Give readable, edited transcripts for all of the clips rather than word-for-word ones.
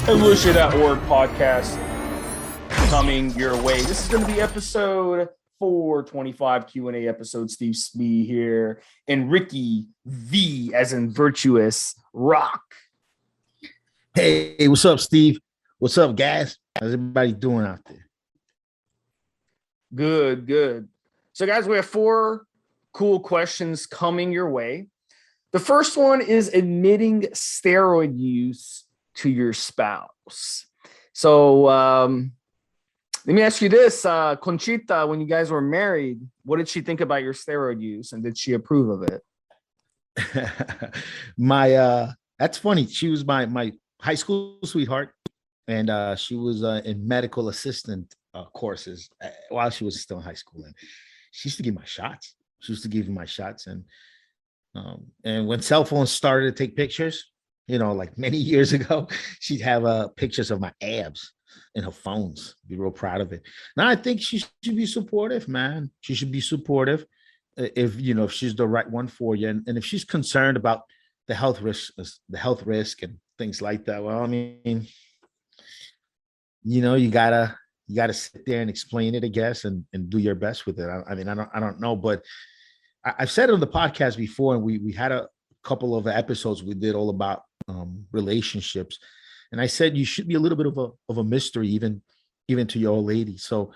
Evolutionary podcast coming your way. This is going to be episode 425 Q&A episode. Stevesmi here, and Ricky V, as in virtuous rock. Hey, what's up, Steve? What's up, guys? How's everybody doing out there? Good. So, guys, we have 4 cool questions coming your way. The first one is admitting steroid use to your spouse. So let me ask you this, Conchita, when you guys were married, what did she think about your steroid use, and did she approve of it? That's funny. She was my high school sweetheart, and she was in medical assistant courses while she was still in high school, and she used to give my shots. She used to give me my shots, and when cell phones started to take pictures, like many years ago, she'd have pictures of my abs in her phones. Be real proud of it. Now I think she should be supportive, man. She should be supportive if she's the right one for you, and if she's concerned about the health risk and things like that. Well, I mean, you gotta sit there and explain it, I guess, and do your best with it. I don't know, but I've said it on the podcast before, and we had a couple of episodes we did all about relationships, and I said you should be a little bit of a mystery even to your old lady. So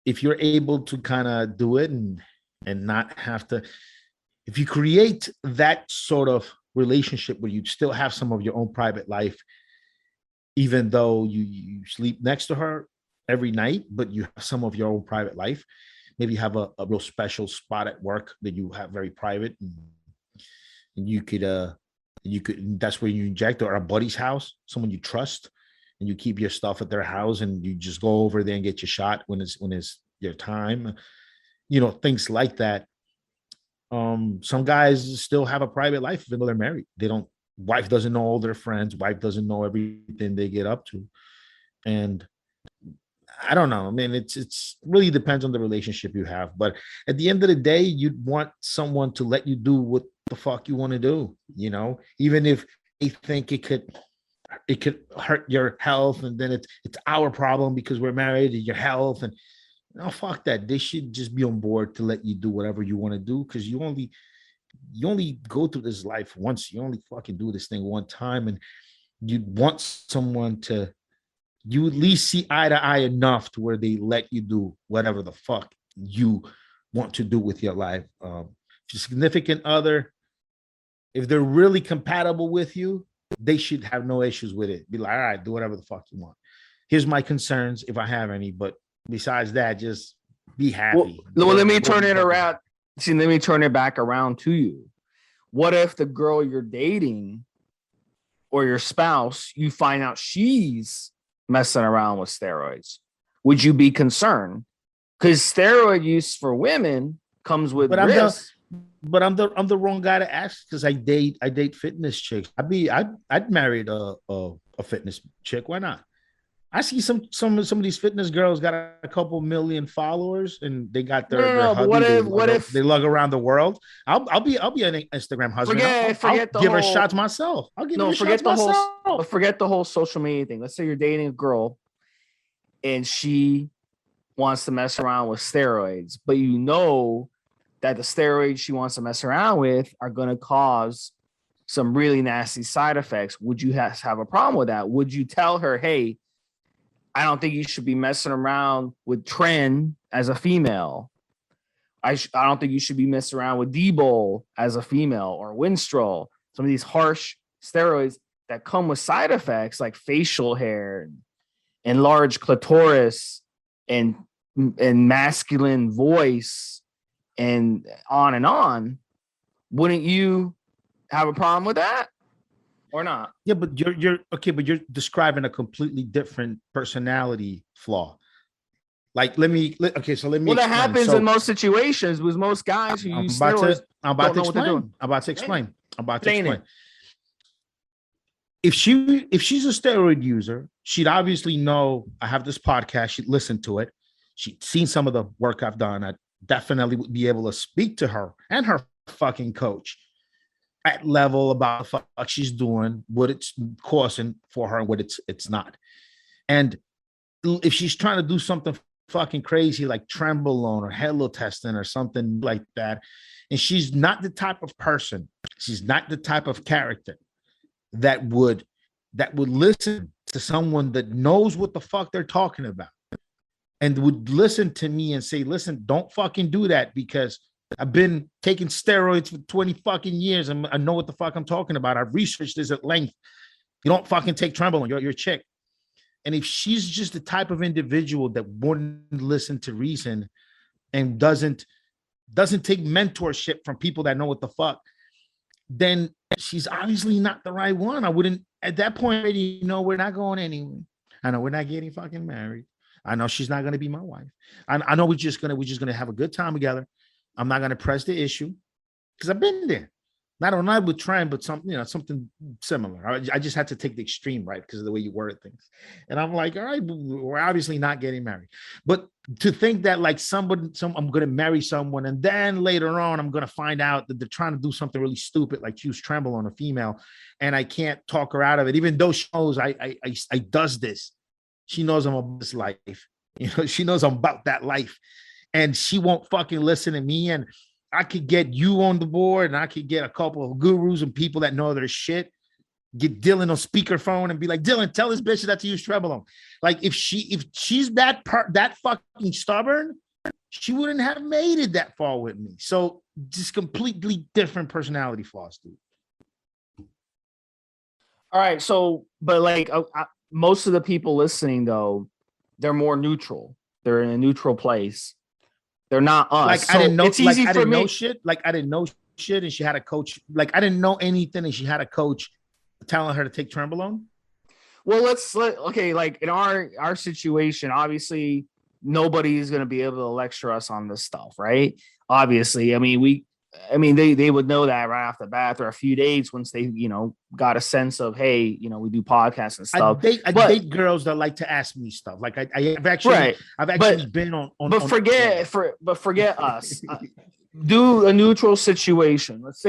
if you're able to kind of do it and not have to, if you create that sort of relationship where you still have some of your own private life, even though you sleep next to her every night, but you have some of your own private life, maybe you have a real special spot at work that you have very private, and you could that's where you inject, or a buddy's house, someone you trust, and you keep your stuff at their house, and you just go over there and get your shot when it's your time, things like that. Some guys still have a private life even though they're married. Wife doesn't know all their friends, wife doesn't know everything they get up to. And I don't know. I mean, it's really depends on the relationship you have. But at the end of the day, you'd want someone to let you do what the fuck you want to do, even if they think it could hurt your health, and then it's our problem because we're married, and your health, and fuck that. They should just be on board to let you do whatever you want to do, because you only go through this life once. You only fucking do this thing one time, and you want someone to, you at least see eye to eye enough to where they let you do whatever the fuck you want to do with your life. If your significant other, if they're really compatible with you, they should have no issues with it. Be like, all right, do whatever the fuck you want. Here's my concerns, if I have any, but besides that, just be happy. Well, let me turn it around. See, let me turn it back around to you. What if the girl you're dating or your spouse, you find out she's messing around with steroids? Would you be concerned? Because steroid use for women comes with risk. But I'm the wrong guy to ask, because I date fitness chicks. I'd married a fitness chick. Why not? I see some of these fitness girls got a couple million followers, and they got their hubby. What if they lug around the world? I'll be an Instagram husband. I'll give her shots myself. Forget the whole social media thing. Let's say you're dating a girl, and she wants to mess around with steroids, but that the steroids she wants to mess around with are going to cause some really nasty side effects. Would you have a problem with that? Would you tell her, hey, I don't think you should be messing around with tren as a female. I don't think you should be messing around with D-Bol as a female, or Winstrol. Some of these harsh steroids that come with side effects like facial hair and large clitoris and masculine voice and on and on. Wouldn't you have a problem with that? Or not? Yeah, but you're okay, but you're describing a completely different personality flaw. Like, let me. Well, that happens in most situations with most guys who use steroids. I'm about to explain. If she's a steroid user, she'd obviously know I have this podcast. She'd listen to it. She'd seen some of the work I've done. I definitely would be able to speak to her and her fucking coach at level about the fuck she's doing, what it's costing for her, and what it's not. And if she's trying to do something fucking crazy like Trenbolone or hello testing or something like that, and she's not the type of person, she's not the type of character that would listen to someone that knows what the fuck they're talking about and would listen to me and say, listen, don't fucking do that, because I've been taking steroids for 20 fucking years and I know what the fuck I'm talking about. I've researched this at length. You don't fucking take Trenbolone. You're a chick. And if she's just the type of individual that wouldn't listen to reason and doesn't take mentorship from people that know what the fuck, then she's obviously not the right one. I wouldn't, at that point, already, we're not going anywhere. I know we're not getting fucking married. I know she's not going to be my wife. I know we're just gonna have a good time together. I'm not going to press the issue because I've been there. Not with tren, but something similar. I just had to take the extreme, right? Because of the way you word things. And I'm like, all right, we're obviously not getting married. But to think that like I'm going to marry someone and then later on I'm going to find out that they're trying to do something really stupid, like use Trenbolone on a female, and I can't talk her out of it, even though she knows I does this. She knows I'm about this life. She knows I'm about that life. And she won't fucking listen to me. And I could get you on the board and I could get a couple of gurus and people that know their shit, get Dylan on speakerphone and be like, Dylan, tell this bitch that to use Trenbolone. Like if she's that fucking stubborn, she wouldn't have made it that far with me. So just completely different personality flaws, dude. All right. So, but like most of the people listening though, they're more neutral. They're in a neutral place. They're not us. Like so I didn't know. It's easy I for didn't me. know shit. Like I didn't know shit, and she had a coach. Like I didn't know anything, and she had a coach telling her to take Trenbolone. Well, okay. Like in our situation, obviously nobody's going to be able to lecture us on this stuff, right? Obviously, I mean they would know that right off the bat. After a few days, once they got a sense of, hey, we do podcasts and stuff. I date girls that like to ask me stuff. Like I've actually been on. But forget us. Do a neutral situation. Let's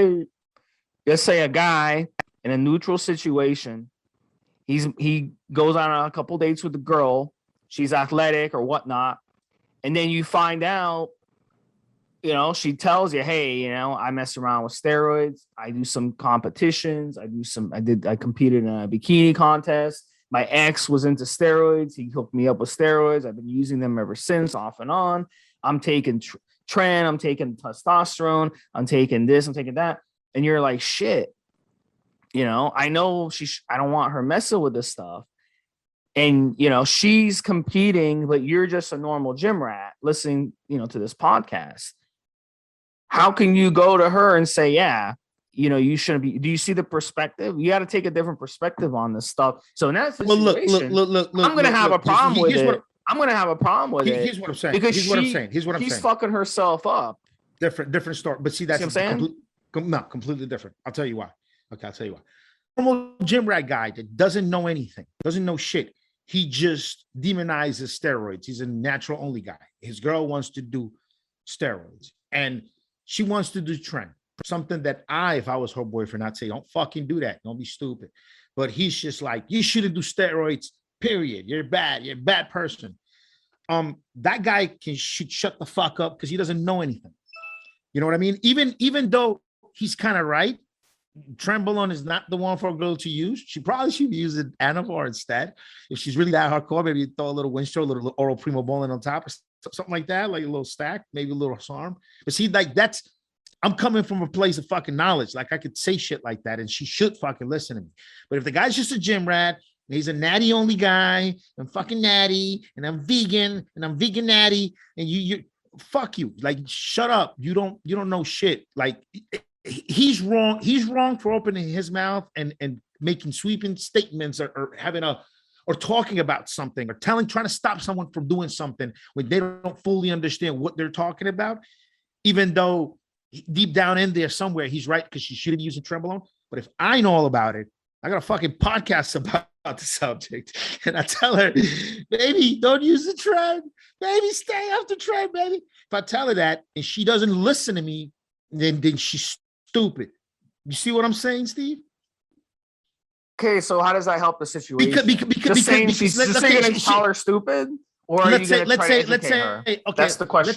say a guy in a neutral situation. He goes on a couple dates with a girl. She's athletic or whatnot, and then you find out. She tells you, hey, I mess around with steroids. I do some competitions. I competed in a bikini contest. My ex was into steroids. He hooked me up with steroids. I've been using them ever since, off and on. I'm taking tren. I'm taking testosterone. I'm taking this. I'm taking that. And you're like, shit. I know I don't want her messing with this stuff. And, she's competing, but you're just a normal gym rat listening, to this podcast. How can you go to her and say, yeah, you shouldn't be? Do you see the perspective? You got to take a different perspective on this stuff. So in that situation, look, I'm going to have a problem with it. I'm going to have a problem with it. Here's what I'm saying. Because here's what I'm saying. She's fucking herself up. Different story. But see, that's completely different. I'll tell you why. Okay, I'll tell you why. Normal gym rat guy that doesn't know anything, doesn't know shit. He just demonizes steroids. He's a natural only guy. His girl wants to do steroids. And she wants to do tren, something that if I was her boyfriend, I'd say, don't fucking do that. Don't be stupid. But he's just like, you shouldn't do steroids, period. You're bad. You're a bad person. That guy should shut the fuck up because he doesn't know anything. You know what I mean? Even though he's kind of right, Trenbolone is not the one for a girl to use. She probably should use an Anavar instead. If she's really that hardcore, maybe throw a little Winstro, a little oral Primobolan on top, or something like that, like a little stack, maybe a little SARM. But see, like I'm coming from a place of fucking knowledge. Like I could say shit like that, and she should fucking listen to me. But if the guy's just a gym rat, and he's a natty only guy, I'm fucking natty, and I'm vegan natty, and you fuck you. Like shut up. You don't know shit. Like he's wrong. He's wrong for opening his mouth and making sweeping statements or having or talking about something or trying to stop someone from doing something when they don't fully understand what they're talking about, even though deep down in there somewhere he's right because she should have used a Trenbolone. But if I know all about it, I got a fucking podcast about the subject, and I tell her, baby, don't use the tren. Baby, stay off the tren, baby. If I tell her that and she doesn't listen to me, then she's stupid. You see what I'm saying, Steve? Okay, so how does that help the situation? Because She's just saying gonna call her stupid, or are you gonna try to educate her? Okay, That's the question.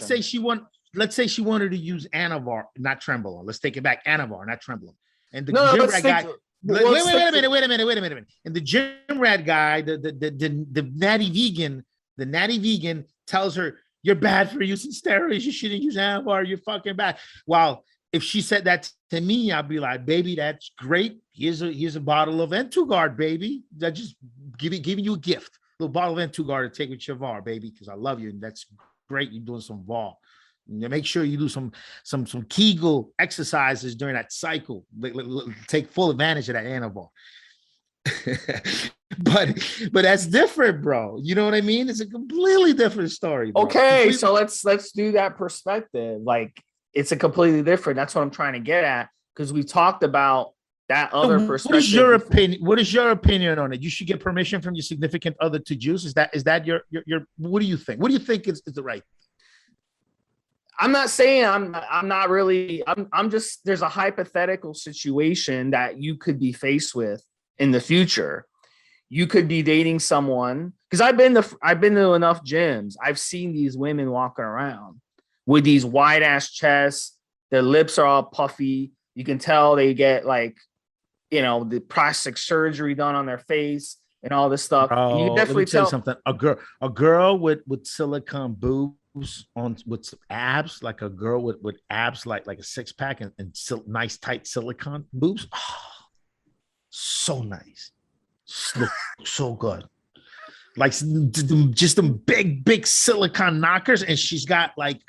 Let's say she wanted to use Anavar, not Trenbolone. Let's take it back, Anavar, not Trenbolone. And the No, gym let's rat stick guy. to- Wait a minute. And the gym rat guy, the natty vegan tells her, "You're bad for using steroids. You shouldn't use Anavar. You're fucking bad." While if she said that to me, I'd be like, "Baby, that's great. Here's a bottle of N2 baby. That just giving you a gift, a little bottle of N2 to take with your VAR, baby, because I love you, and that's great. You're doing some VAR. Make sure you do some Kegel exercises during that cycle. Take full advantage of that Anavar." but that's different, bro. You know what I mean? It's a completely different story, bro. Okay, so let's do that perspective. Like, it's a completely different. That's what I'm trying to get at, because we talked about that other perspective. What is your opinion? What is your opinion on it? You should get permission from your significant other to juice. Is that your what do you think? What do you think is the right? I'm not saying I'm not really, I'm just, there's a hypothetical situation that you could be faced with in the future. You could be dating someone, because I've been to enough gyms. I've seen these women walking around with these wide ass chests. Their lips are all puffy. You can tell they get like, the plastic surgery done on their face and all this stuff. And you can definitely let me tell you something. A girl with silicone boobs with abs, like a girl with abs like a six pack and nice tight silicone boobs. Oh, so nice. So good. Like just them big silicone knockers, and she's got like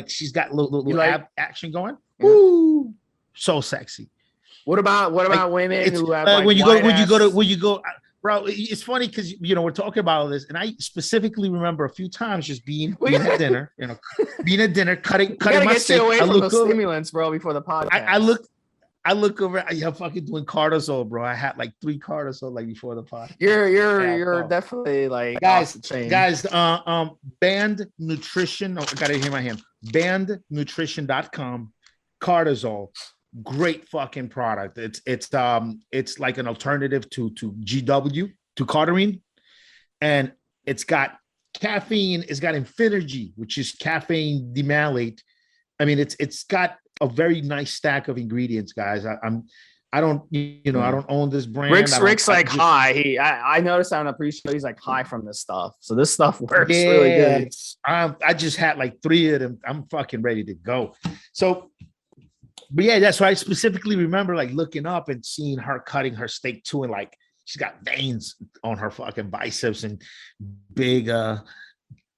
she's got little ab action going. Yeah. Ooh, so sexy. What about women who have when you go, bro? It's funny because we're talking about all this, and I specifically remember a few times just being at dinner, cutting my steak. Away from the stimulants, bro, before the podcast. I look over. I'm fucking doing cortisol, bro. I had like 3 cortisol like before the podcast. You're definitely like guys. Banned Nutrition. Oh, I got it here in my hand. BannedNutrition.com. Cortisol. Great fucking product. It's like an alternative to GW, to Cardarine, and it's got caffeine. It's got Infinergy, which is caffeine demalate. I mean, it's got a very nice stack of ingredients, guys. I don't own this brand. Rick's like high. I noticed on a pre-show he's like high from this stuff. So this stuff works really good. I just had like 3 of them. I'm fucking ready to go. So, but yeah, that's why I specifically remember like looking up and seeing her cutting her steak too, and like she's got veins on her fucking biceps and big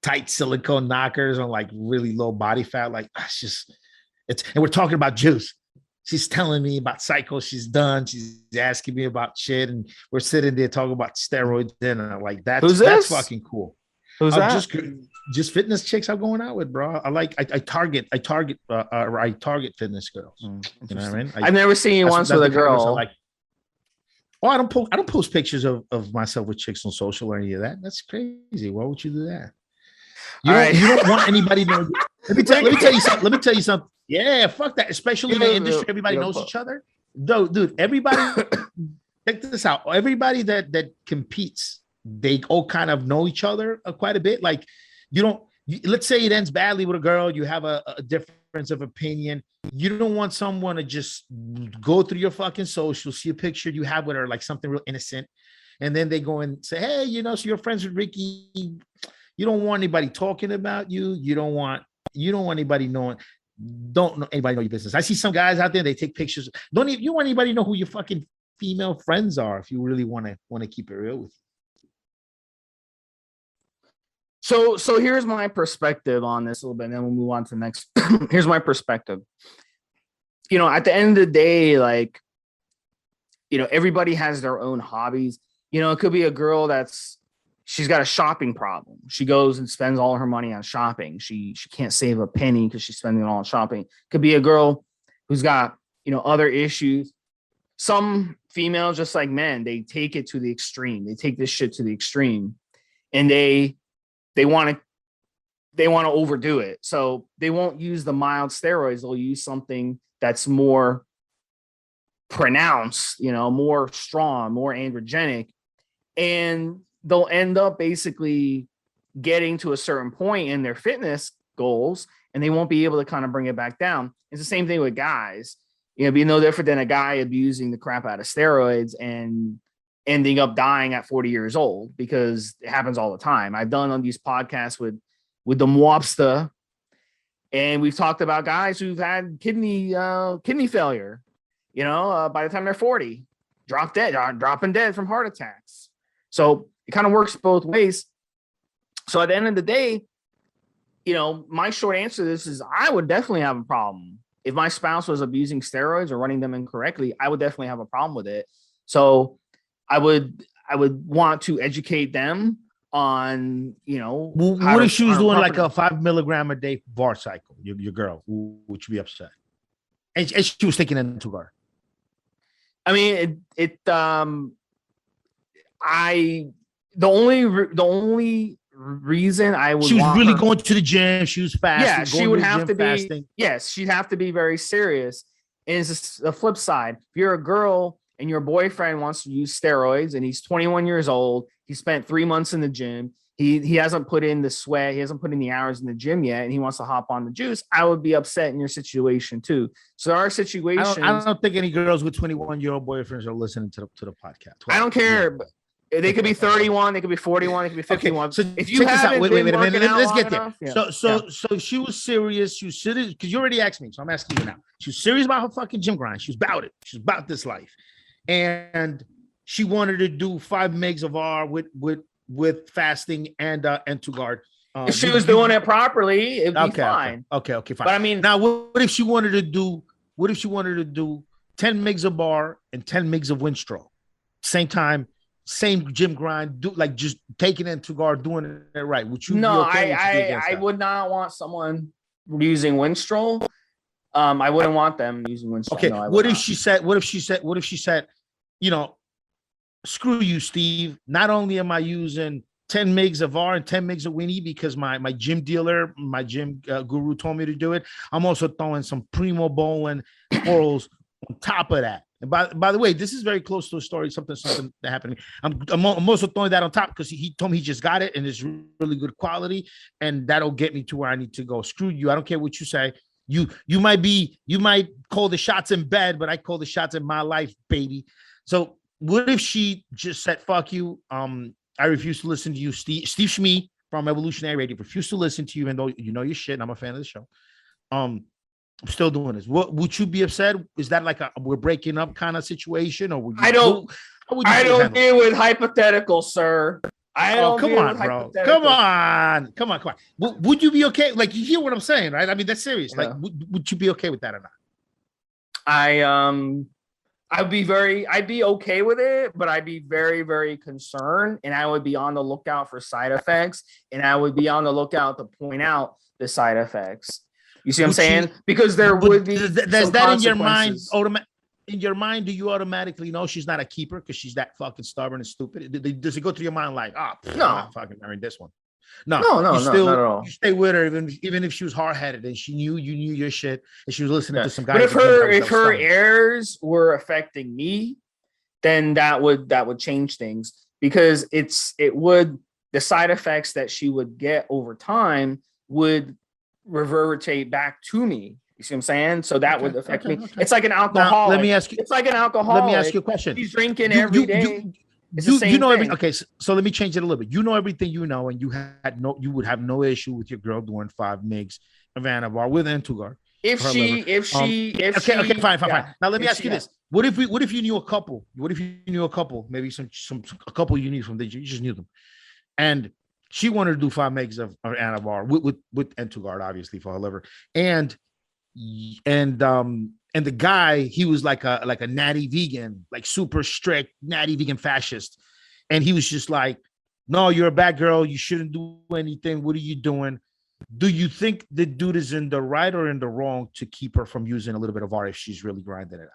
tight silicone knockers on like really low body fat. Like and we're talking about juice. She's telling me about cycles she's done. She's asking me about shit, and we're sitting there talking about steroids. And I'm like, that's fucking cool. Who's that? Just fitness chicks I'm going out with, bro. I target fitness girls. You know what I mean? I've never seen you once with a girl. Like, oh, I don't post pictures of myself with chicks on social or any of that. That's crazy. Why would you do that? You don't want anybody to know. Let me tell you something. Yeah, fuck that. Especially in the industry, everybody knows each other. Dude, everybody check this out. Everybody that competes, they all kind of know each other quite a bit. Like, let's say it ends badly with a girl, you have a difference of opinion. You don't want someone to just go through your fucking social, see a picture you have with her, like something real innocent, and then they go and say, hey, so you're friends with Ricky. You don't want anybody talking about you. You don't want anybody knowing. Don't know anybody know your business. I see some guys out there, they take pictures. You want anybody to know who your fucking female friends are if you really want to keep it real with you. So here's my perspective on this a little bit, and then we'll move on to the next. Here's my perspective. At the end of the day, like, everybody has their own hobbies. It could be a girl she's got a shopping problem. She goes and spends all her money on shopping. She can't save a penny because she's spending it all on shopping. Could be a girl who's got, other issues. Some females, just like men, they take it to the extreme. They take this shit to the extreme, and they want to overdo it. So they won't use the mild steroids. They'll use something that's more pronounced, more strong, more androgenic, and they'll end up basically getting to a certain point in their fitness goals, and they won't be able to kind of bring it back down. It's the same thing with guys. Be no different than a guy abusing the crap out of steroids and ending up dying at 40 years old, because it happens all the time. I've done on these podcasts with the Mwapsta, and we've talked about guys who've had kidney failure, by the time they're 40, dropping dead from heart attacks. So it kind of works both ways. So at the end of the day, my short answer to this is I would definitely have a problem. If my spouse was abusing steroids or running them incorrectly, I would definitely have a problem with it. So I would want to educate them on, what if she was doing like a 5 milligram a day VAR cycle, your girl? Would you be upset? And she was taking it into guard. I mean, the only reason I would, she was really going to the gym. She was fasting. Yeah, she would have to be. Fasting. Yes, she'd have to be very serious. And it's the flip side. If you're a girl and your boyfriend wants to use steroids and he's 21 years old, he spent 3 months in the gym, he hasn't put in the sweat, he hasn't put in the hours in the gym yet, and he wants to hop on the juice, I would be upset in your situation too. So there are situations. I don't think any girls with 21-year-old boyfriends are listening to the podcast. I don't care. Yeah. They could be 31, they could be 41, they could be 51. Okay, so if you haven't wait, let's get there. Enough, So she was serious. She was serious because you already asked me, so I'm asking you now. She was serious about her fucking gym grind. She was about it. She was about this life, and she wanted to do 5 mgs of R with fasting and to guard. If she was doing it properly, it'd be fine. Okay, fine. But I mean, now what if she wanted to do? What if she wanted to do 10 mgs of bar and 10 mgs of Winstrol, same time? Same gym grind, just taking it to guard, doing it right. Would you? No, be okay? I would not want someone using Winstrol. I wouldn't want them using Winstrol. Okay. No, what if she said, screw you, Steve. Not only am I using 10 mgs of R and 10 mgs of Winnie because my gym dealer, my gym guru told me to do it, I'm also throwing some Primo Bowling orals on top of that. And by the way, this is very close to a story, something that happened to me. I'm also throwing that on top because he told me he just got it and it's really good quality, and that'll get me to where I need to go. Screw you. I don't care what you say. You might call the shots in bed, but I call the shots in my life, baby. So what if she just said, fuck you? I refuse to listen to you, Steve Schmee from Evolutionary Radio. Refuse to listen to you, even though you know your shit, and I'm a fan of the show. I'm still doing this. What would you be upset? Is that like a we're breaking up kind of situation, or would you, I don't deal with hypotheticals, sir. Come on, bro. Come on. Would you be okay? Like, you hear what I'm saying, right? I mean, that's serious. Yeah. Like, would you be okay with that or not? I'd be okay with it, but I'd be very, very concerned, and I would be on the lookout for side effects, and I would be on the lookout to point out the side effects. You see what I'm saying? Because there would be. There's that in your mind. In your mind, do you automatically know she's not a keeper because she's that fucking stubborn and stupid? Does it go through your mind like, no, I'm not fucking marrying this one? No, not at all. You stay with her even if she was hard headed and you knew your shit and she was listening to some guy. But if her errors were affecting me, then that would change things, because the side effects that she would get over time would reverberate back to me. You see what I'm saying? So that would affect me. Okay. It's like an alcoholic. Now, let me ask you. It's like an alcoholic. Let me ask you a question. He's drinking every day. You know everything. Okay, so let me change it a little bit. You know everything you know, and you would have no issue with your girl doing 5 mgs of Anavar with Entugar. If she, fine. Now let me ask you this: What if you knew a couple? What if you knew a couple? Maybe a couple you knew from you just knew them, and she wanted to do 5 mgs of Anavar with Entugar, obviously for her liver, and the guy, he was like a natty vegan, like super strict natty vegan fascist, and he was just like, no, you're a bad girl, you shouldn't do anything, what are you doing? Do you think the dude is in the right or in the wrong to keep her from using a little bit of R if she's really grinding it out?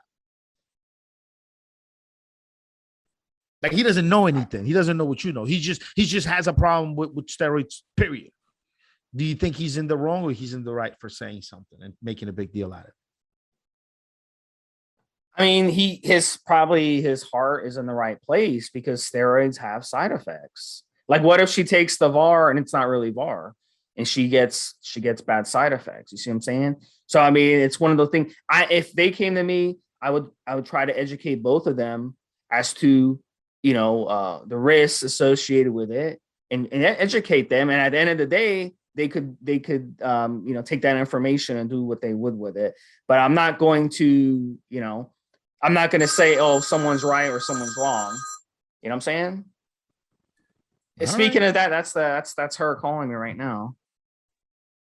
Like, he doesn't know anything, he doesn't know what you know, he just has a problem with steroids, period. Do you think he's in the wrong or he's in the right for saying something and making a big deal out of it? I mean, his heart is in the right place because steroids have side effects. Like, what if she takes the VAR and it's not really VAR, and she gets bad side effects? You see what I'm saying? So I mean, it's one of those things. If they came to me, I would try to educate both of them as to the risks associated with it, and educate them. And at the end of the day, they could take that information and do what they would with it. But I'm not going to I'm not going to say, oh, someone's right or someone's wrong. You know what I'm saying? And speaking of that, that's her calling me right now.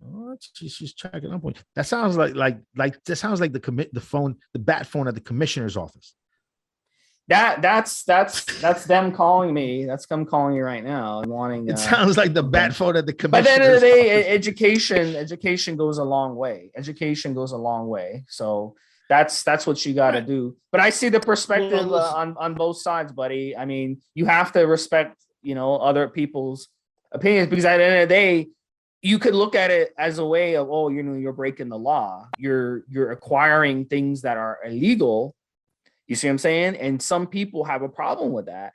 Oh, she's checking up on you. That sounds like that sounds like the bat phone at the commissioner's office. That's them calling me. That's them calling you right now and wanting. It sounds like the bat phone at the commissioner's office. But at the end of the day, office. education goes a long way. Education goes a long way. So that's what you got to do. But I see the perspective on both sides, buddy. I mean, you have to respect other people's opinions, because at the end of the day, you could look at it as a way of, oh, you're breaking the law. You're acquiring things that are illegal. You see what I'm saying? And some people have a problem with that.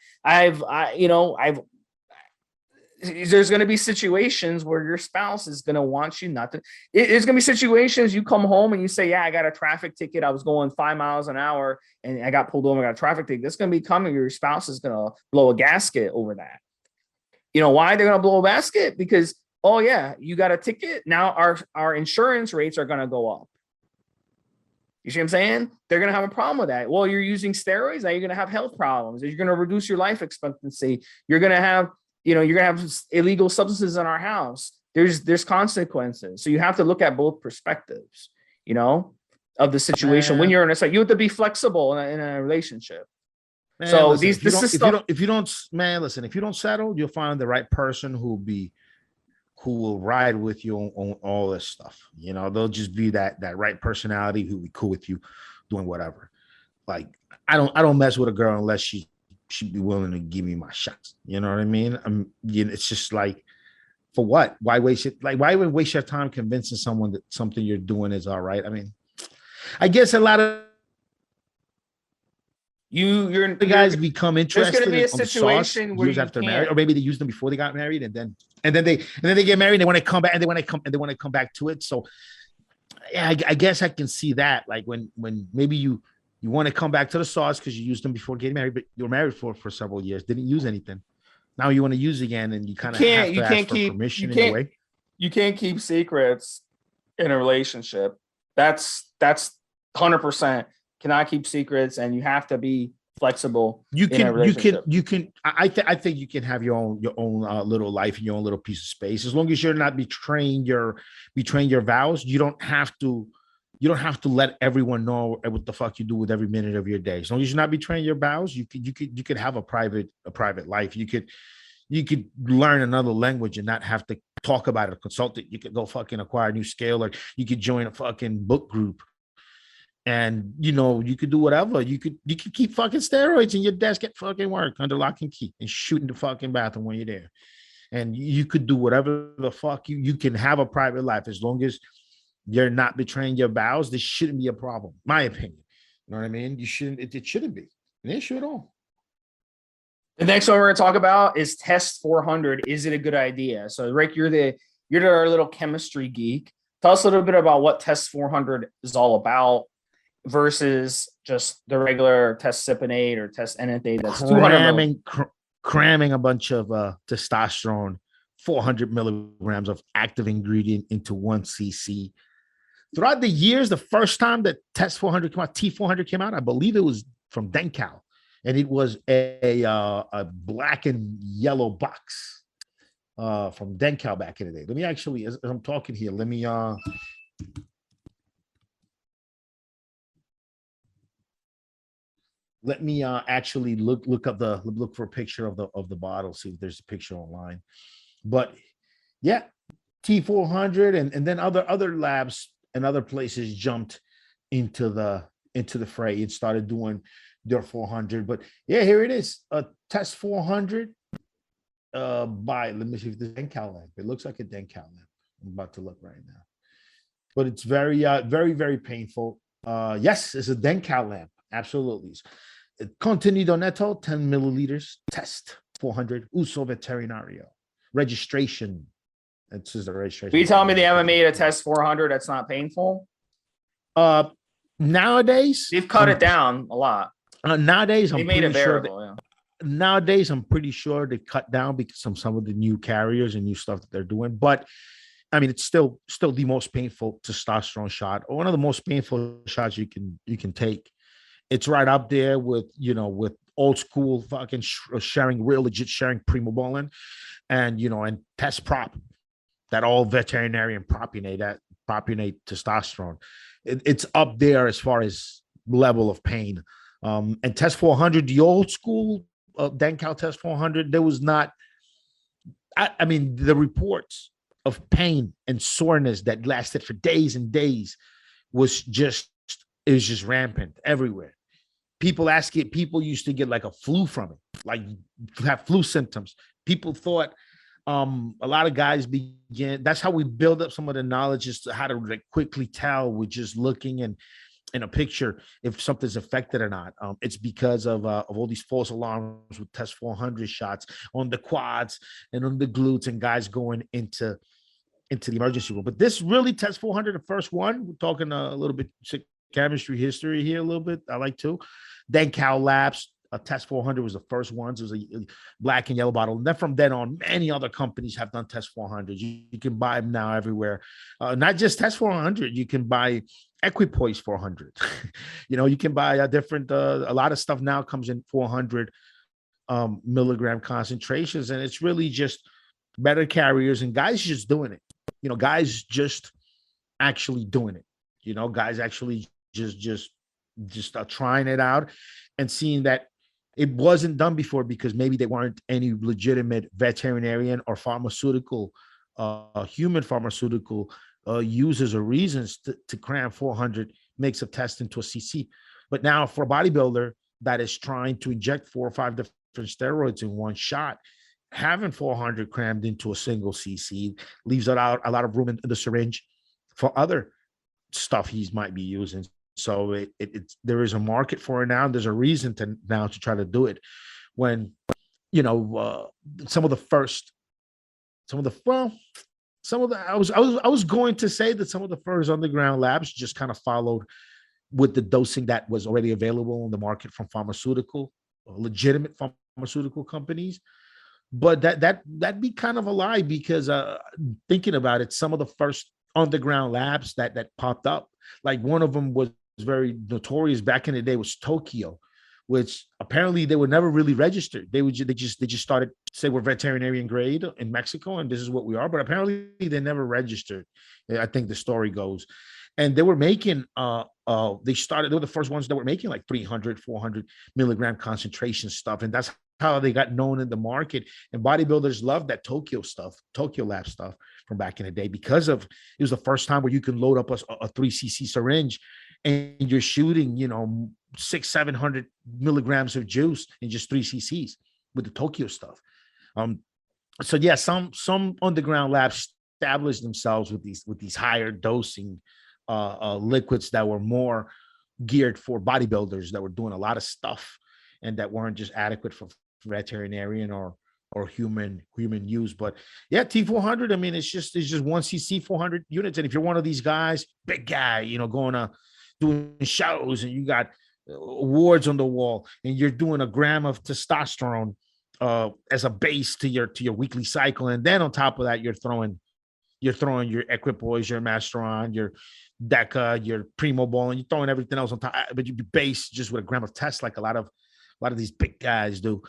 There's going to be situations where your spouse is going to want you not to. There's going to be situations you come home and you say, yeah, I got a traffic ticket. I was going 5 miles an hour and I got pulled over. I got a traffic ticket. That's going to be coming. Your spouse is going to blow a gasket over that. You know why they're going to blow a gasket? Because, oh yeah, you got a ticket. Now our insurance rates are going to go up. You see what I'm saying? They're going to have a problem with that. Well, you're using steroids. Now you're going to have health problems. You're going to reduce your life expectancy. You're going to have illegal substances in our house. There's consequences. So you have to look at both perspectives, of the situation. When you're in a site, you have to be flexible in a relationship. Man, so listen, if you don't settle, you'll find the right person who will ride with you on all this stuff. They'll just be that right personality who will be cool with you doing whatever. Like, I don't mess with a girl unless she'd be willing to give me my shots. You know what I mean? It's just like, for what? Why waste it? Like, why would waste your time convincing someone that something you're doing is all right? I mean, I guess a lot of the guys become interested. There's going to be a situation where years after marriage, or maybe they used them before they got married, and then they get married. And they want to come back, and they want to come back to it. So, yeah, I guess I can see that. Like when maybe you want to come back to the sauce because you used them before getting married, but you were married for several years, didn't use anything. Now you want to use again, and you kind of have to ask for permission in a way. You can't keep secrets in a relationship. That's 100%. Cannot keep secrets, and you have to be flexible. I think you can have your own little life and your own little piece of space, as long as you're not betraying your vows. You don't have to let everyone know what the fuck you do with every minute of your day. As long as you're not betraying your vows, you could have a private life. You could learn another language and not have to talk about it or consult it. You could go fucking acquire a new skill, or you could join a fucking book group. And you could do whatever. You could keep fucking steroids in your desk at fucking work under lock and key and shoot in the fucking bathroom when you're there. And you could do whatever the fuck you can have a private life, as long as you're not betraying your vows. This shouldn't be a problem, my opinion. You know what I mean? You shouldn't. It shouldn't be an issue at all. The next one we're going to talk about is test 400. Is it a good idea? So, Rick, you're our little chemistry geek. Tell us a little bit about what test 400 is all about versus just the regular test cypionate or test NSA. That's 200 cramming a bunch of testosterone, 400 milligrams of active ingredient into 1 cc. Throughout the years, the first time that test 400 came out, T400 came out, I believe it was from Dencal, and it was a black and yellow box from Dencal back in the day. Let me actually, as I'm talking here, let me actually look for a picture of the bottle, see if there's a picture online. But yeah, T400 and then other labs and other places jumped into the fray and started doing their 400. But yeah, here it is, a test 400 by, let me see if this is Dencal lamp. It looks like a Dencal lamp. I'm about to look right now, but it's very very painful. Yes, it's a Dencal lamp. Absolutely. Contenido netto, 10 milliliters. Test 400. Uso veterinario. Registration. This is the registration. Are you telling me they haven't made a test 400 that's not painful? Nowadays They've cut it down a lot. Nowadays, They I'm made it pretty sure bearable. Yeah. nowadays I'm pretty sure they cut down because of some of the new carriers and new stuff that they're doing. But I mean, it's still the most painful testosterone shot, or one of the most painful shots you can take. It's right up there with with old school fucking sharing, real legit sharing Primobolan, and and test prop, that all veterinarian propionate testosterone. It's up there as far as level of pain. And test 400, the old school Dencal test 400, there was not. I mean, the reports of pain and soreness that lasted for days and days was just rampant everywhere. People used to get like a flu from it, like have flu symptoms. People thought a lot of guys began. That's how we build up some of the knowledge as to how to like quickly tell with just looking and in a picture if something's affected or not. It's because of all these false alarms with test 400 shots on the quads and on the glutes, and guys going into the emergency room. But this really test 400, the first one. We're talking a little bit chemistry history here, a little bit. I like to. Then Cal Labs. Test 400 was the first ones. It was a black and yellow bottle. And then from then on, many other companies have done test 400. You can buy them now everywhere. Not just test 400. You can buy Equipoise 400. You can buy a different, a lot of stuff now comes in 400 milligram concentrations. And it's really just better carriers and guys just doing it. Guys just actually doing it. Guys actually just trying it out and seeing that it wasn't done before because maybe they weren't any legitimate veterinarian or pharmaceutical, human pharmaceutical users or reasons to cram 400 mgs of test into a CC. But now for a bodybuilder that is trying to inject 4 or 5 different steroids in one shot, having 400 crammed into a single CC leaves out a lot of room in the syringe for other stuff he might be using. So there is a market for it now. And there's a reason to try to do it. When I was going to say that some of the first underground labs just kind of followed with the dosing that was already available in the market from legitimate pharmaceutical companies. But that'd be kind of a lie, because thinking about it, some of the first underground labs that popped up, like one of them was very notorious back in the day, was Tokyo, which apparently they were never really registered. They just started say we're veterinarian grade in Mexico and this is what we are, but apparently they never registered. I think the story goes. And they were making they were the first ones that were making like 300, 400 milligram concentration stuff. And that's how they got known in the market. And bodybuilders loved that Tokyo lab stuff from back in the day, because it was the first time where you can load up a 3cc syringe and you're shooting, 600-700 milligrams of juice in just 3 cc's with the Tokyo stuff. So yeah, some underground labs established themselves with these higher dosing liquids that were more geared for bodybuilders that were doing a lot of stuff and that weren't just adequate for veterinarian or human use. But yeah, T400, I mean, it's just 1 cc, 400 units. And if you're one of these guys, big guy, going to doing shows and you got awards on the wall and you're doing a gram of testosterone as a base to your weekly cycle, and then on top of that you're throwing your Equipoise, your Masteron, your Deca, your Primobolan, you're throwing everything else on top, but you base just with a gram of test like a lot of these big guys do.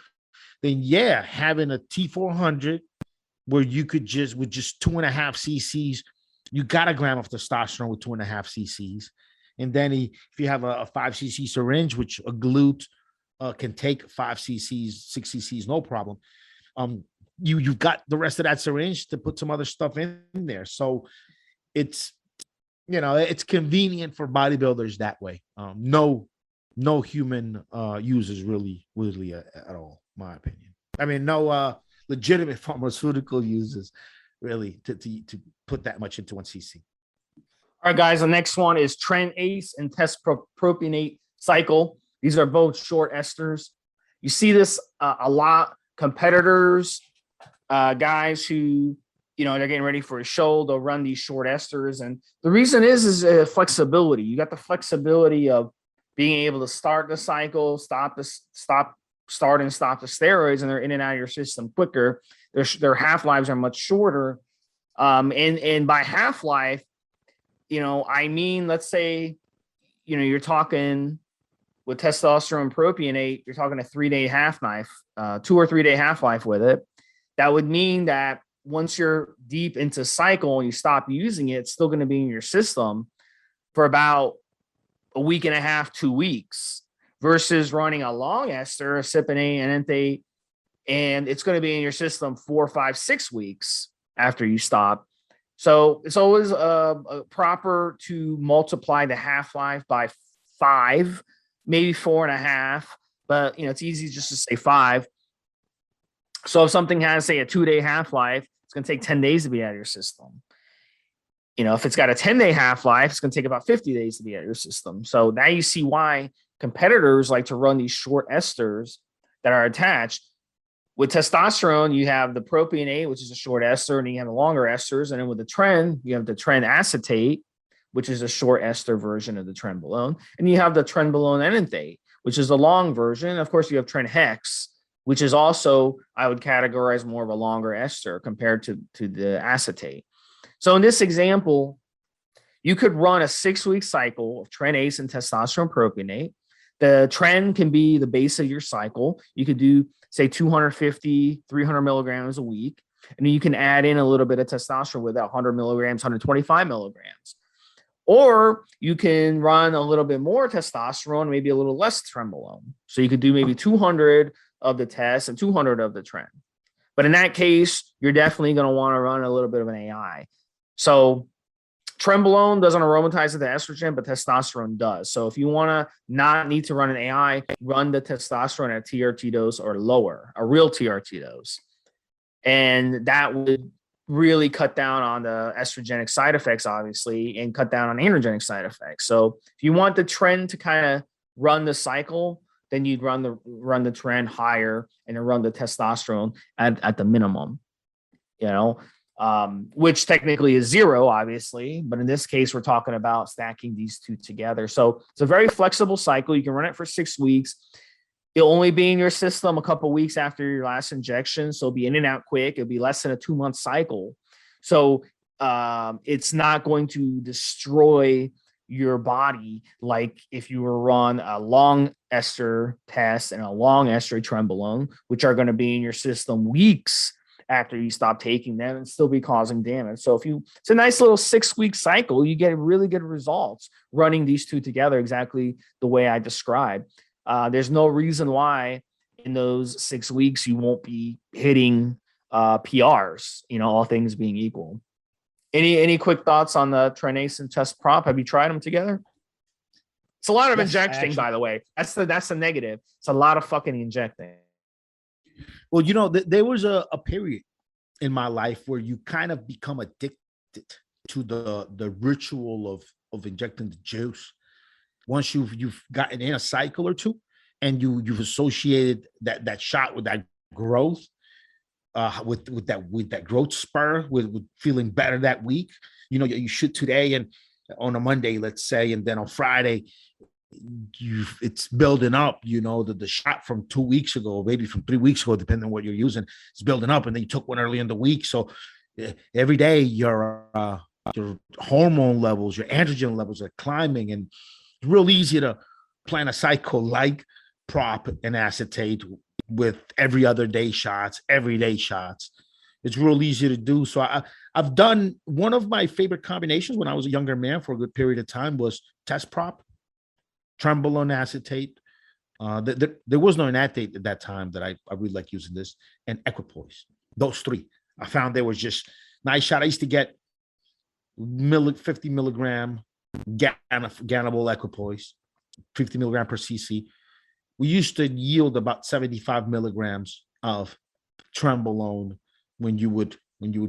Then yeah, having a T400 where you could with just 2.5 cc's, you got a gram of testosterone with 2.5 cc's. And then if you have a 5 cc syringe, which a glute can take 5 cc's, 6 cc's, no problem. You've got the rest of that syringe to put some other stuff in there. So it's convenient for bodybuilders that way. No human users really at all, my opinion. I mean, no legitimate pharmaceutical users really to put that much into 1 cc. All right, guys, the next one is Tren Ace and test propionate cycle. These are both short esters. You see this a lot. Competitors, guys who, they're getting ready for a show, they'll run these short esters. And the reason is flexibility. You got the flexibility of being able to start the cycle, start and stop the steroids, and they're in and out of your system quicker. Their half-lives are much shorter. And by half-life, let's say, you're talking with testosterone propionate, you're talking a 3-day half-life, 2 or 3 day half-life with it. That would mean that once you're deep into cycle and you stop using it, it's still going to be in your system for about a week and a half, 2 weeks, versus running a long ester, a cypionate, and enthate, and it's going to be in your system 4, 5, 6 weeks after you stop. So it's always proper to multiply the half-life by 5, maybe 4.5, but it's easy just to say 5. So if something has, say, a 2-day half-life, it's going to take 10 days to be out of your system. If it's got a 10-day half-life, it's going to take about 50 days to be out of your system. So now you see why competitors like to run these short esters that are attached. With testosterone, you have the propionate, which is a short ester, and you have the longer esters. And then with the tren, you have the tren acetate, which is a short ester version of the Trenbolone. And you have the Trenbolone enanthate, which is a long version. Of course, you have tren hex, which is also, I would categorize more of a longer ester compared to the acetate. So in this example, you could run a 6-week cycle of tren ace and testosterone propionate. The tren can be the base of your cycle. You could do, say, 250, 300 milligrams a week. And then you can add in a little bit of testosterone with that 100 milligrams, 125 milligrams. Or you can run a little bit more testosterone, maybe a little less Trenbolone. So you could do maybe 200 of the test and 200 of the tren. But in that case, you're definitely going to want to run a little bit of an AI. So Trenbolone doesn't aromatize the estrogen, but testosterone does. So if you want to not need to run an AI, run the testosterone at a TRT dose or lower, a real TRT dose. And that would really cut down on the estrogenic side effects, obviously, and cut down on androgenic side effects. So if you want the tren to kind of run the cycle, then you'd run the tren higher and then run the testosterone at the minimum, which technically is 0, obviously. But in this case, we're talking about stacking these two together. So it's a very flexible cycle. You can run it for 6 weeks. It'll only be in your system a couple of weeks after your last injection. So it'll be in and out quick. It'll be less than a 2-month cycle. So it's not going to destroy your body like if you were run a long ester test and a long ester Trenbolone, which are going to be in your system weeks after you stop taking them and still be causing damage. So it's a nice little 6-week cycle. You get really good results running these two together exactly the way I described. There's no reason why in those 6 weeks you won't be hitting PRs, all things being equal. Any quick thoughts on the Trenace and test prop? Have you tried them together? It's a lot of injecting, by the way. That's the negative. It's a lot of fucking injecting. Well, there was a period in my life where you kind of become addicted to the ritual of injecting the juice. Once you've gotten in a cycle or two, and you've associated that shot with that growth, with that growth spur, with feeling better that week. You shoot today and on a Monday, let's say, and then on Friday, it's building up. The shot from 2 weeks ago, maybe from 3 weeks ago, depending on what you're using, it's building up, and then you took one early in the week. So every day your hormone levels, your androgen levels are climbing, and it's real easy to plan a cycle like prop and acetate with every other day shots, everyday shots. It's real easy to do. So I've done one of my favorite combinations when I was a younger man for a good period of time was test prop, Trenbolone acetate. There was no enanthate at that time that I really like using this, and equipoise. Those three. I found they was just nice shot. I used to get 50 milligram Ganable equipoise, 50 milligram per cc. We used to yield about 75 milligrams of Trenbolone when you would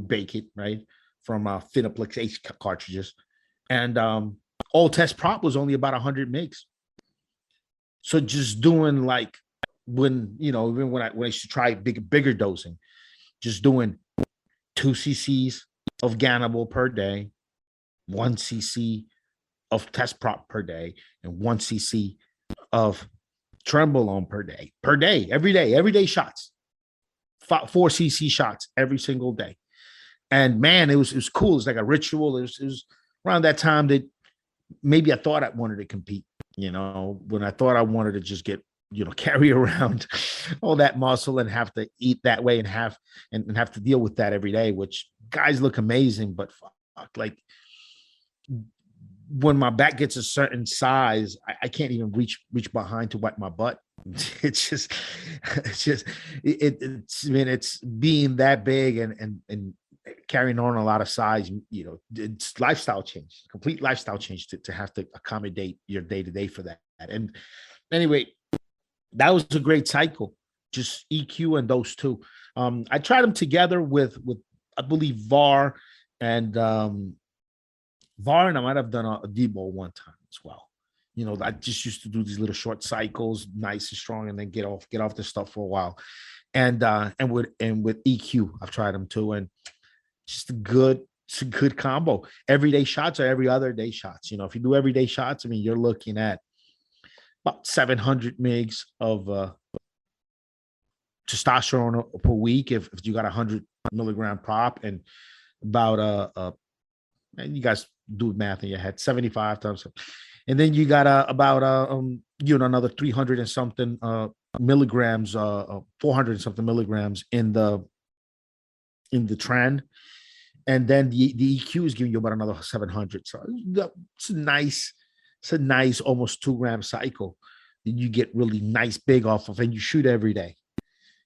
bake it, right, from Finaplex H cartridges. And all test prop was only about 100 mgs. So just doing like when, even when I used to try bigger dosing, just doing 2 cc's of Ganable per day, 1 cc of test prop per day, and 1 cc of Trenbolone per day, every day shots, 4 cc shots every single day. And man, it was cool. It's like a ritual. It was around that time that maybe I thought I wanted to compete, when I thought I wanted to just get, carry around all that muscle and have to eat that way and have to deal with that every day, which guys look amazing, but fuck, like when my back gets a certain size, I can't even reach behind to wipe my butt. It's it's being that big and carrying on a lot of size, it's lifestyle change, complete lifestyle change to have to accommodate your day to day for that. And anyway, that was a great cycle, just EQ and those two. I tried them together with I believe VAR and VAR, and I might have done a Debo one time as well. I just used to do these little short cycles, nice and strong, and then get off the stuff for a while. And with EQ, I've tried them too, and it's a good combo. Everyday shots or every other day shots. If you do everyday shots, I mean, you're looking at about 700 mgs of testosterone per week if you got 100 mg prop, and about and you guys do math in your head, 75 times, and then you got about another 300 and something milligrams, 400 and something milligrams in the tren, and then the EQ is giving you about another 700. So it's a nice almost 2 gram cycle that you get really nice big off of, and you shoot every day.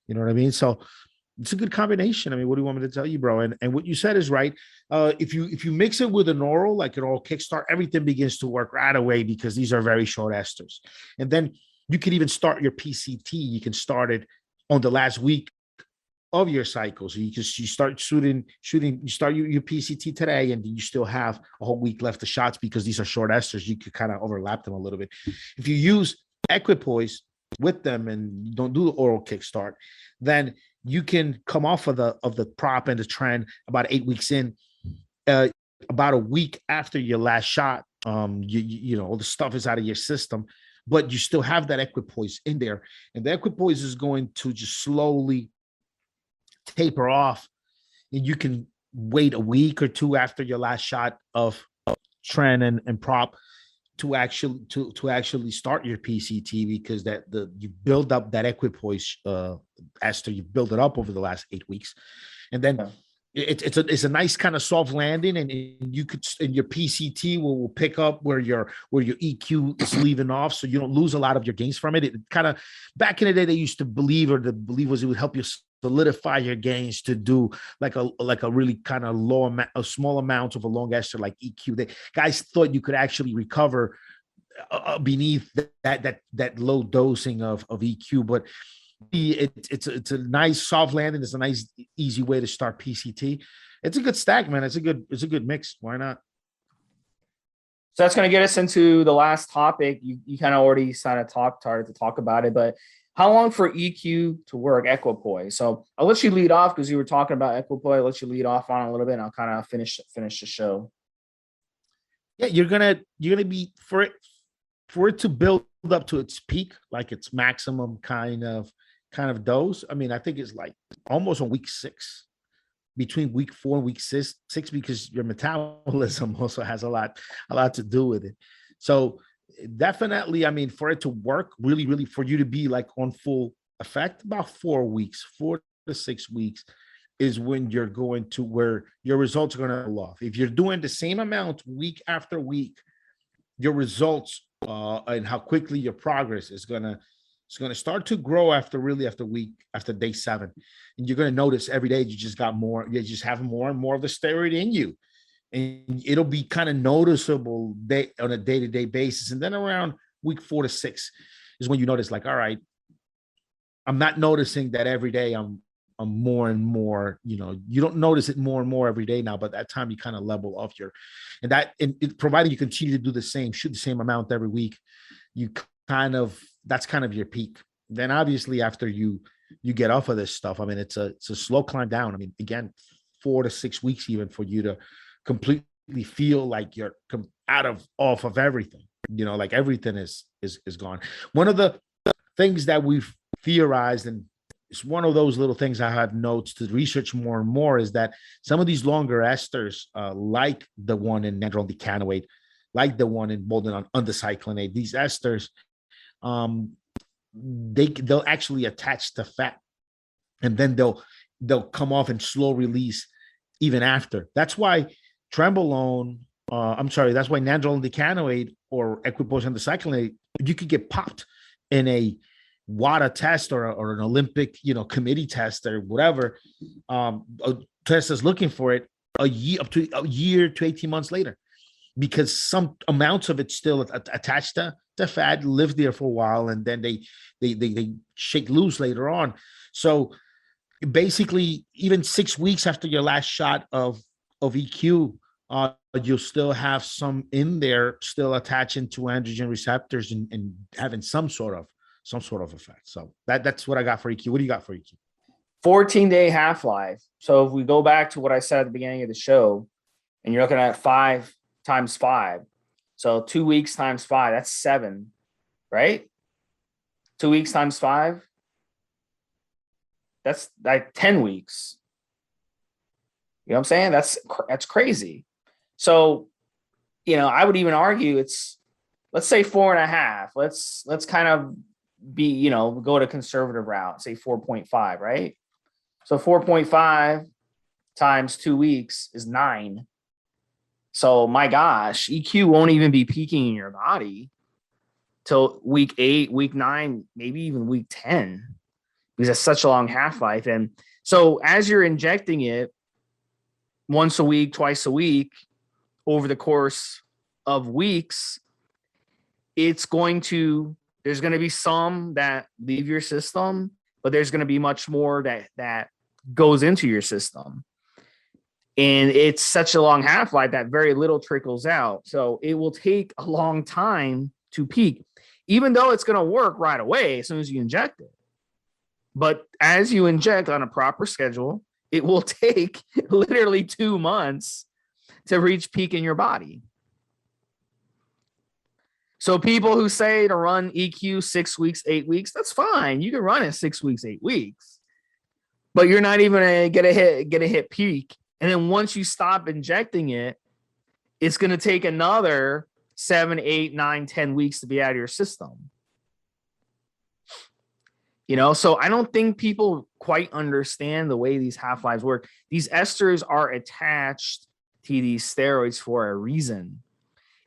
You know what I mean? So it's a good combination. I mean, what do you want me to tell you, bro? And what you said is right. If you mix it with an oral, like an oral kickstart, everything begins to work right away because these are very short esters. And then you can even start your PCT. You can start it on the last week of your cycle. So you start shooting, you start your PCT today, and you still have a whole week left of shots because these are short esters. You could kind of overlap them a little bit. If you use equipoise with them and you don't do the oral kickstart, then you can come off of the prop and the tren about 8 weeks in, about a week after your last shot. All the stuff is out of your system, but you still have that equipoise in there, and the equipoise is going to just slowly taper off, and you can wait a week or two after your last shot of tren and prop to actually start your PCT, because you build up that equipoise ester, you build it up over the last 8 weeks, and then it's a nice kind of soft landing, and your PCT will pick up where your EQ is leaving off, so you don't lose a lot of your gains from it. It kind of, back in the day, they used to believe, or the belief was, it would help you solidify your gains to do like a really kind of a small amount of a long ester like EQ. Guys thought you could actually recover beneath that low dosing of EQ, but it's a nice soft landing. It's a nice easy way to start PCT. It's a good stack, man. It's a good mix. Why not? So that's going to get us into the last topic. You kind of already started to talk about it, but how long for EQ to work, equipoise? So I'll let you lead off because you were talking about equipoise. I'll let you lead off on a little bit, and I'll kind of finish the show. Yeah, you're gonna be for it to build up to its peak, like its maximum kind of dose. I mean, I think it's like almost on week 6, between week 4 and week 6, because your metabolism also has a lot to do with it. So definitely, I mean, for it to work really, for you to be like on full effect, about 4 weeks, 4 to 6 weeks is when you're going to where your results are going to fall off. If you're doing the same amount week after week, your results and how quickly your progress is going to start to grow after day 7. And you're going to notice every day you just have more and more of the steroid in you. And it'll be kind of noticeable on a day-to-day basis. And then around week 4 to 6 is when you notice, like, all right, I'm not noticing that every day I'm more and more, you don't notice it more and more every day now, but that time you kind of level off provided you continue to do shoot the same amount every week, you that's kind of your peak. Then obviously after you get off of this stuff, I mean, it's a slow climb down. I mean, again, 4 to 6 weeks even for you to completely feel like you're off of everything, like everything is gone. One of the things that we've theorized, and it's one of those little things I have notes to research more and more, is that some of these longer esters, like the one in nandrolone decanoate, like the one in boldenone undecyclinate, these esters, they'll actually attach to fat, and then they'll come off in slow release even after. That's why Trenbolone, that's why nandrolone decanoate or equipoise undecyclinate, you could get popped in a WADA test or an Olympic, committee test or whatever. A test is looking for it up to a year to 18 months later, because some amounts of it still attached to fat, live there for a while, and then they shake loose later on. So basically, even 6 weeks after your last shot of EQ, you'll still have some in there still attaching to androgen receptors and having some sort of effect. So that's what I got for EQ. What do you got for EQ? 14-day half-life. So if we go back to what I said at the beginning of the show, and you're looking at 5 times 5, so 2 weeks times 5, that's 7, right? 2 weeks times 5, that's like 10 weeks. You know what I'm saying? That's crazy. So, I would even argue it's, let's say 4.5. Let's kind of be, go to conservative route, say 4.5, right? So 4.5 times 2 weeks is 9. So my gosh, EQ won't even be peaking in your body till week 8, week 9, maybe even week 10, because it's such a long half-life. And so as you're injecting it once a week, twice a week, over the course of weeks, there's going to be some that leave your system, but there's going to be much more that goes into your system. And it's such a long half-life that very little trickles out. So it will take a long time to peak, even though it's going to work right away as soon as you inject it. But as you inject on a proper schedule, it will take literally 2 months to reach peak in your body. So people who say to run EQ 6 weeks, 8 weeks, that's fine. You can run it 6 weeks, 8 weeks, but you're not even going to get a hit peak. And then once you stop injecting it, it's going to take another 7, 8, 9, 10 weeks to be out of your system. So I don't think people quite understand the way these half-lives work. These esters are attached to these steroids for a reason.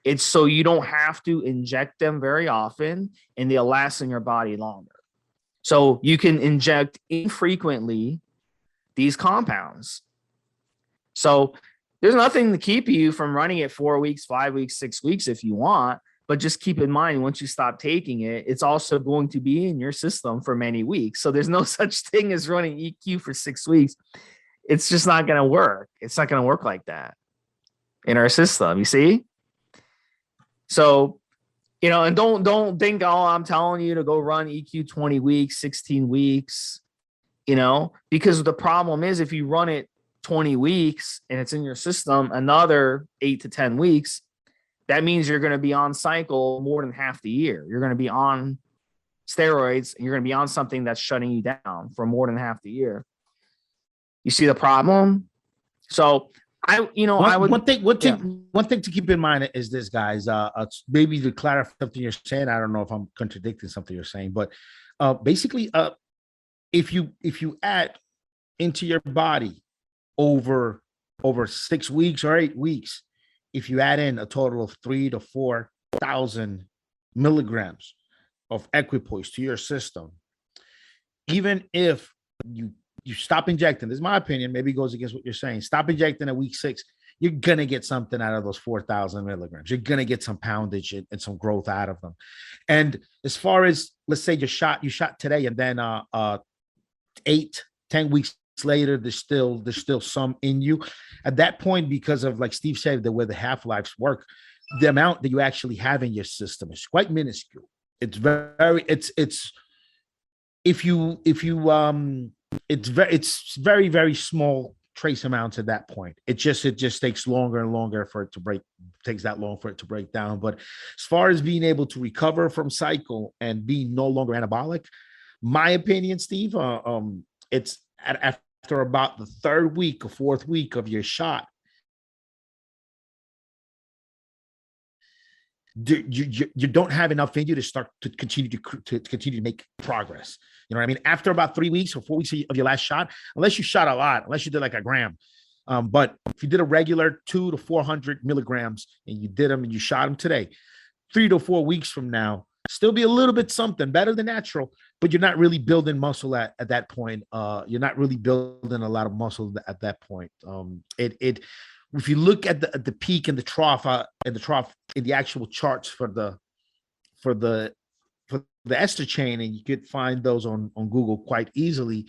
It's so you don't have to inject them very often, and they'll last in your body longer. So you can inject infrequently these compounds. So there's nothing to keep you from running it 4 weeks, 5 weeks, 6 weeks if you want. But just keep in mind, once you stop taking it, it's also going to be in your system for many weeks. So there's no such thing as running EQ for 6 weeks. It's just not going to work. It's not going to work like that in our system, you see? So, and don't think, oh, I'm telling you to go run EQ 20 weeks, 16 weeks, because the problem is if you run it 20 weeks and it's in your system another 8 to 10 weeks, that means you're going to be on cycle more than half the year. You're going to be on steroids, and you're going to be on something that's shutting you down for more than half the year. You see the problem? So one thing to keep in mind is this, guys. Maybe to clarify something you're saying. I don't know if I'm contradicting something you're saying, but basically, if you add into your body over 6 weeks or 8 weeks, if you add in a total of 3,000 to 4,000 milligrams of equipoise to your system, even if you stop injecting, this is my opinion, maybe it goes against what you're saying, stop injecting at week 6, you're going to get something out of those 4,000 milligrams. You're going to get some poundage and some growth out of them. And as far as, let's say you shot today, and then 8, 10 weeks later, there's still some in you. At that point, because of, like Steve said, the way the half-lives work, the amount that you actually have in your system is quite minuscule. It's very it's if you it's very very small trace amounts at that point. It just takes longer and longer for it to break, takes that long for it to break down. But as far as being able to recover from cycle and being no longer anabolic, my opinion, Steve, it's after about the third week or fourth week of your shot, you don't have enough in you to start to continue to make progress. You know what I mean? After about 3 weeks or 4 weeks of your last shot, unless you shot a lot, unless you did like a gram, but if you did a regular 200 to 400 milligrams and you did them and you shot them today, 3 to 4 weeks from now, still be a little bit something better than natural, but you're not really building muscle at that point. You're not really building a lot of muscle at that point. If you look at the peak and the trough in the actual charts for the ester chain, and you could find those on Google quite easily,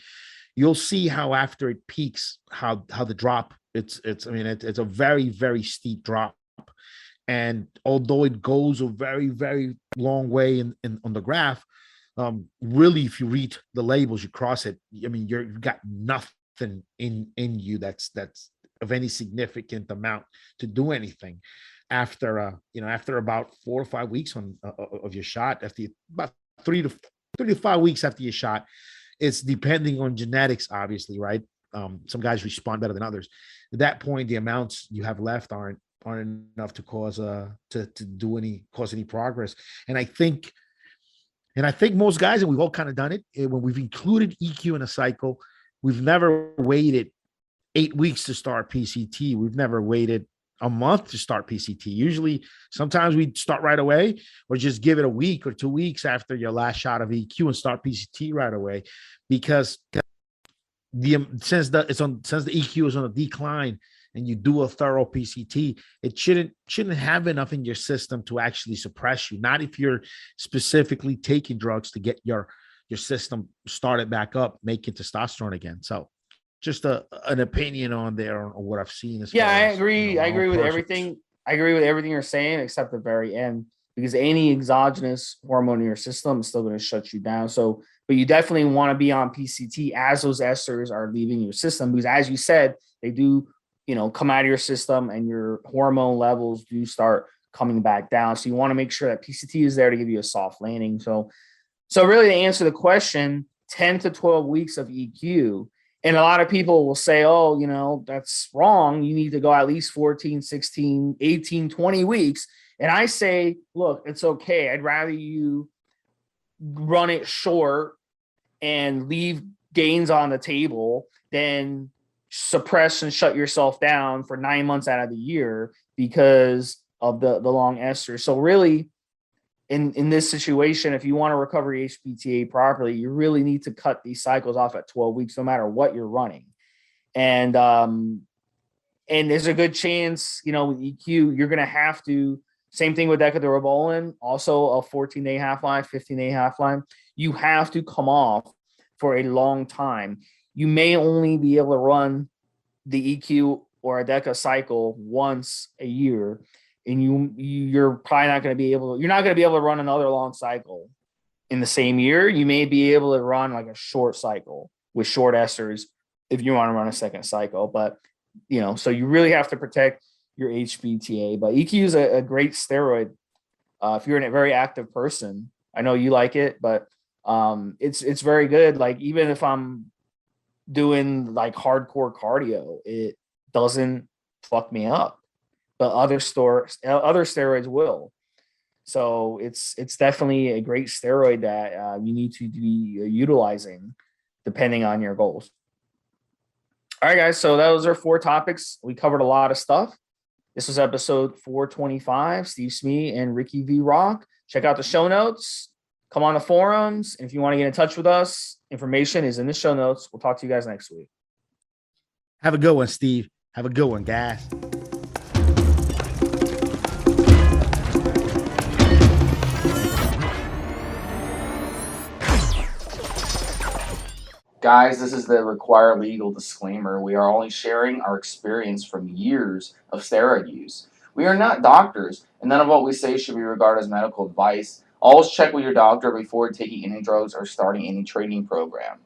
you'll see how after it peaks, how the drop, it's a very, very steep drop. And although it goes a very, very long way in on the graph, really, if you read the labels, you cross it, I mean, you've got nothing in you that's of any significant amount to do anything after after about 4 or 5 weeks of your shot, after about 3 to 5 weeks after your shot. It's depending on genetics, obviously, right? Some guys respond better than others. At that point, the amounts you have left aren't enough to cause any progress. And I think most guys, and we've all kind of done it, when we've included EQ in a cycle, we've never waited 8 weeks to start PCT. We've never waited a month to start PCT. Usually, sometimes we start right away, or just give it a week or 2 weeks after your last shot of EQ and start PCT right away, because since the EQ is on a decline and you do a thorough PCT, it shouldn't have enough in your system to actually suppress you. Not if you're specifically taking drugs to get your system started back up, making testosterone again. So just an opinion on there on what I've seen. I agree. I agree with everything. I agree with everything you're saying, except the very end, because any exogenous hormone in your system is still going to shut you down. So, but you definitely want to be on PCT as those esters are leaving your system, because as you said, they do, come out of your system and your hormone levels do start coming back down. So you want to make sure that PCT is there to give you a soft landing. So really, to answer the question, 10 to 12 weeks of EQ. And a lot of people will say, oh, that's wrong. You need to go at least 14, 16, 18, 20 weeks. And I say, look, it's okay. I'd rather you run it short and leave gains on the table than suppress and shut yourself down for 9 months out of the year because of the long ester. So really, in this situation, if you want to recover your HPTA properly, you really need to cut these cycles off at 12 weeks, no matter what you're running. And there's a good chance, with EQ, you're going to have to, same thing with Trenbolone, also a 14-day half-life, 15-day half-life. You have to come off for a long time. You may only be able to run the EQ or a DECA cycle once a year, and you're probably not going to be able to run another long cycle in the same year. You may be able to run like a short cycle with short esters if you want to run a second cycle, but so you really have to protect your HPTA. But EQ is a great steroid if you're a very active person. I know you like it, but it's very good. Like, even if I'm doing like hardcore cardio, it doesn't fuck me up, but other steroids will. So it's definitely a great steroid that you need to be utilizing depending on your goals. All right, guys. So those are 4 topics. We covered a lot of stuff. This was episode 425. Stevesmi and Ricky V Rock. Check out the show notes. Come on the forums. And if you want to get in touch with us, information is in the show notes. We'll talk to you guys next week. Have a good one, Steve. Have a good one, guys. Guys, this is the required legal disclaimer. We are only sharing our experience from years of steroid use. We are not doctors, and none of what we say should be regarded as medical advice. Always check with your doctor before taking any drugs or starting any training program.